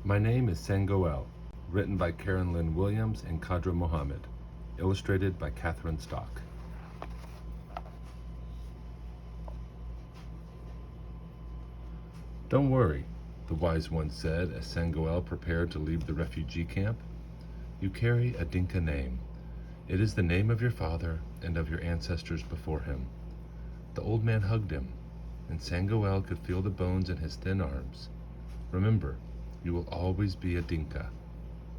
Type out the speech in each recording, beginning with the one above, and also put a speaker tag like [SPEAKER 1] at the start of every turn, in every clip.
[SPEAKER 1] My name is Sangoel, written by Karen Lynn Williams and Kadra Mohammed, illustrated by Catherine Stock. Don't worry, the wise one said as Sangoel prepared to leave the refugee camp. You carry a Dinka name. It is the name of your father and of your ancestors before him. The old man hugged him, and Sangoel could feel the bones in his thin arms. Remember, you will always be a Dinka.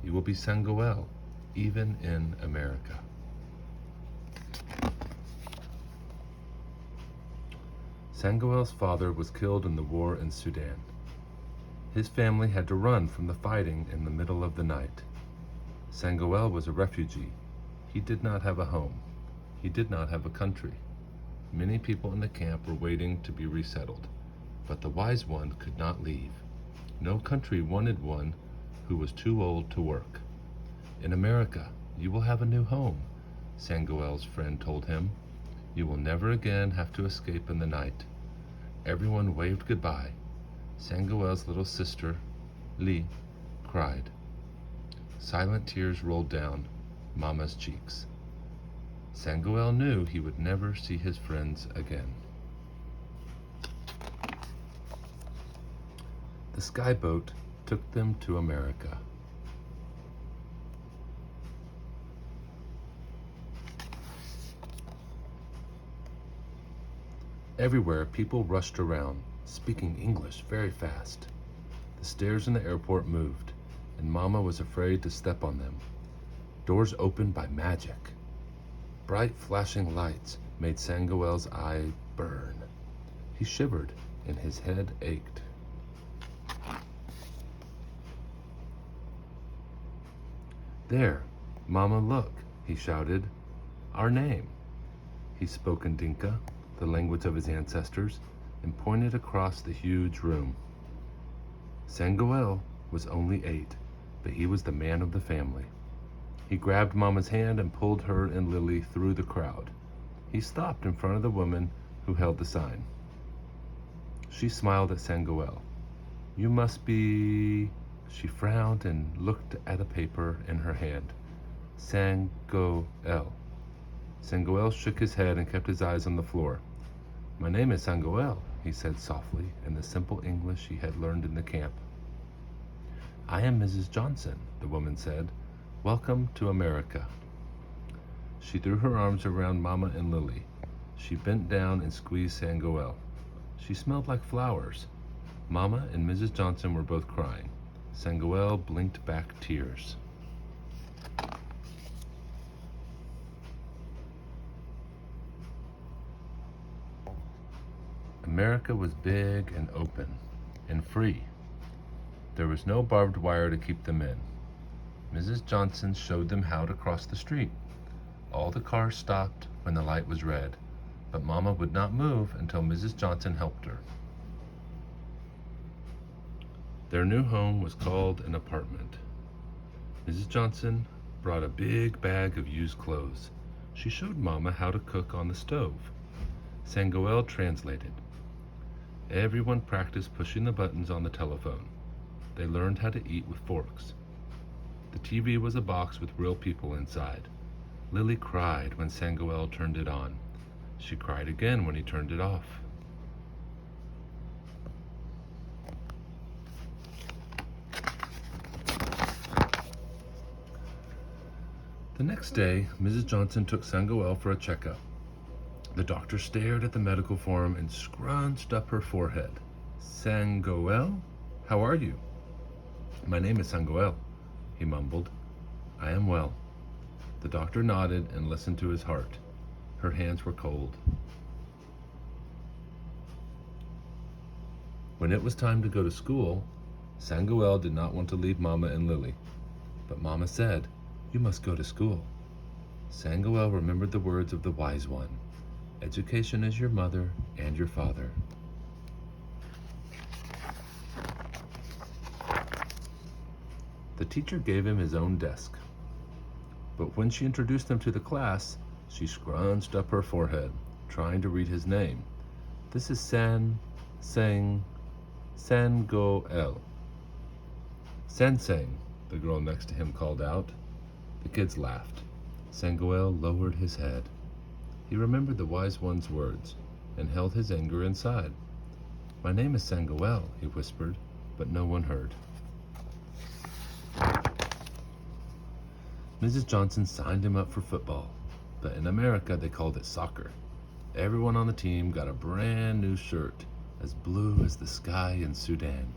[SPEAKER 1] You will be Sangoel, even in America. Sangoel's father was killed in the war in Sudan. His family had to run from the fighting in the middle of the night. Sangoel was a refugee. He did not have a home. He did not have a country. Many people in the camp were waiting to be resettled, but the wise one could not leave. No country wanted one who was too old to work. In America, you will have a new home, Sangoel's friend told him. You will never again have to escape in the night. Everyone waved goodbye. Sangoel's little sister, Lee, cried. Silent tears rolled down Mama's cheeks. Sangoel knew he would never see his friends again. The skyboat took them to America. Everywhere, people rushed around, speaking English very fast. The stairs in the airport moved, and Mama was afraid to step on them. Doors opened by magic. Bright flashing lights made Sangoel's eye burn. He shivered, and his head ached. There, Mama, look, he shouted. Our name. He spoke in Dinka, the language of his ancestors, and pointed across the huge room. Sangoel was only 8, but he was the man of the family. He grabbed Mama's hand and pulled her and Lily through the crowd. He stopped in front of the woman who held the sign. She smiled at Sangoel. You must be... She frowned and looked at a paper in her hand. Sangoel. Sangoel shook his head and kept his eyes on the floor. My name is Sangoel, he said softly in the simple English he had learned in the camp. I am Mrs. Johnson, the woman said. Welcome to America. She threw her arms around Mama and Lily. She bent down and squeezed Sangoel. She smelled like flowers. Mama and Mrs. Johnson were both crying. Sangoel blinked back tears. America was big and open and free. There was no barbed wire to keep them in. Mrs. Johnson showed them how to cross the street. All the cars stopped when the light was red, but Mama would not move until Mrs. Johnson helped her. Their new home was called an apartment. Mrs. Johnson brought a big bag of used clothes. She showed Mama how to cook on the stove. Sangoel translated. Everyone practiced pushing the buttons on the telephone. They learned how to eat with forks. The TV was a box with real people inside. Lily cried when Sangoel turned it on. She cried again when he turned it off. The next day, Mrs. Johnson took Sangoel for a checkup. The doctor stared at the medical form and scrunched up her forehead. Sangoel, how are you? My name is Sangoel, he mumbled. I am well. The doctor nodded and listened to his heart. Her hands were cold. When it was time to go to school, Sangoel did not want to leave Mama and Lily. But Mama said, You must go to school. Sangoel remembered the words of the wise one. Education is your mother and your father. The teacher gave him his own desk. But when she introduced him to the class, she scrunched up her forehead, trying to read his name. This is Sangoel. Sansang, the girl next to him called out. The kids laughed. Sangoel lowered his head. He remembered the wise one's words and held his anger inside. My name is Sangoel, he whispered, but no one heard. Mrs. Johnson signed him up for football, but in America they called it soccer. Everyone on the team got a brand new shirt, as blue as the sky in Sudan.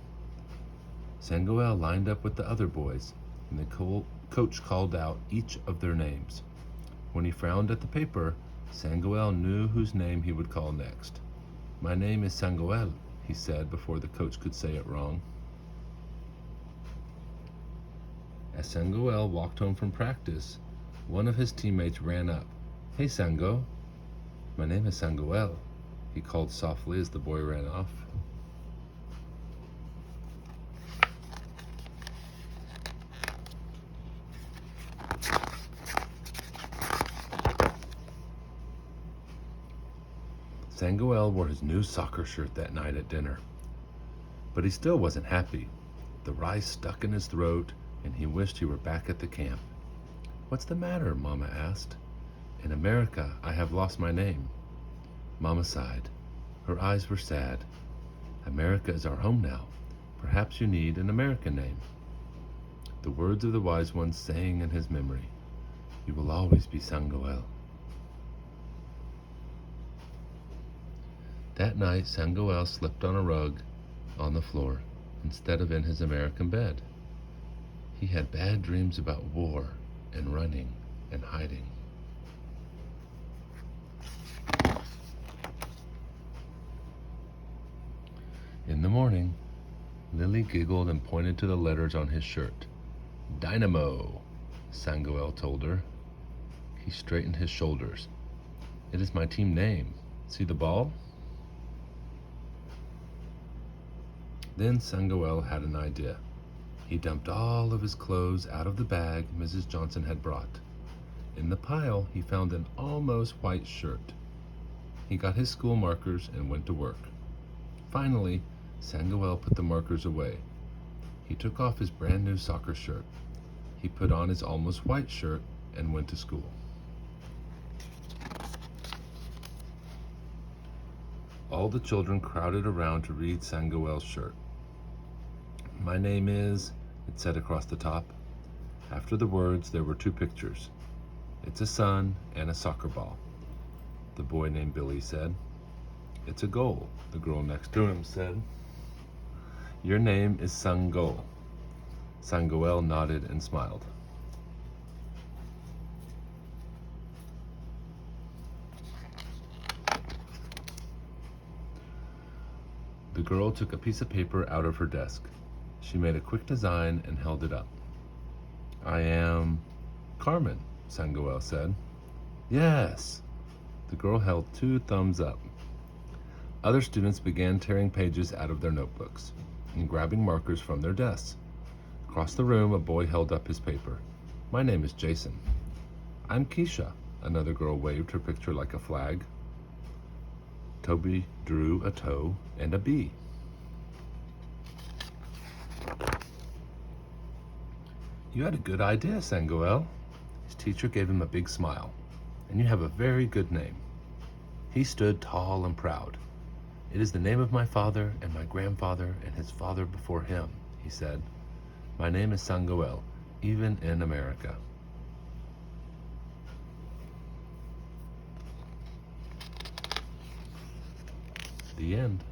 [SPEAKER 1] Sangoel lined up with the other boys, and the coach called out each of their names. When he frowned at the paper, Sangoel knew whose name he would call next. My name is Sangoel, he said before the coach could say it wrong. As Sangoel walked home from practice, one of his teammates ran up. Hey, Sango. My name is Sangoel, he called softly as the boy ran off. Sangoel wore his new soccer shirt that night at dinner. But he still wasn't happy. The rice stuck in his throat, and he wished he were back at the camp. What's the matter? Mama asked. In America, I have lost my name. Mama sighed. Her eyes were sad. America is our home now. Perhaps you need an American name. The words of the wise one sang in his memory. You will always be Sangoel. That night, Sangoel slept on a rug on the floor instead of in his American bed. He had bad dreams about war and running and hiding. In the morning, Lily giggled and pointed to the letters on his shirt. Dynamo, Sangoel told her. He straightened his shoulders. It is my team name. See the ball? Then Sangoel had an idea. He dumped all of his clothes out of the bag Mrs. Johnson had brought. In the pile, he found an almost white shirt. He got his school markers and went to work. Finally, Sangoel put the markers away. He took off his brand new soccer shirt. He put on his almost white shirt and went to school. All the children crowded around to read Sangoel's shirt. My name is, it said across the top. After the words, there were two pictures. It's a sun and a soccer ball, the boy named Billy said. It's a goal, the girl next to him said. Your name is Sangoel. Sangoel nodded and smiled. The girl took a piece of paper out of her desk. She made a quick design and held it up. I am Carmen, Sangoel said. Yes. The girl held 2 thumbs up. Other students began tearing pages out of their notebooks and grabbing markers from their desks. Across the room, a boy held up his paper. My name is Jason. I'm Keisha. Another girl waved her picture like a flag. Toby drew a toe and a bee. You had a good idea, Sangoel. His teacher gave him a big smile. And you have a very good name. He stood tall and proud. It is the name of my father and my grandfather and his father before him, he said. My name is Sangoel, even in America. The end.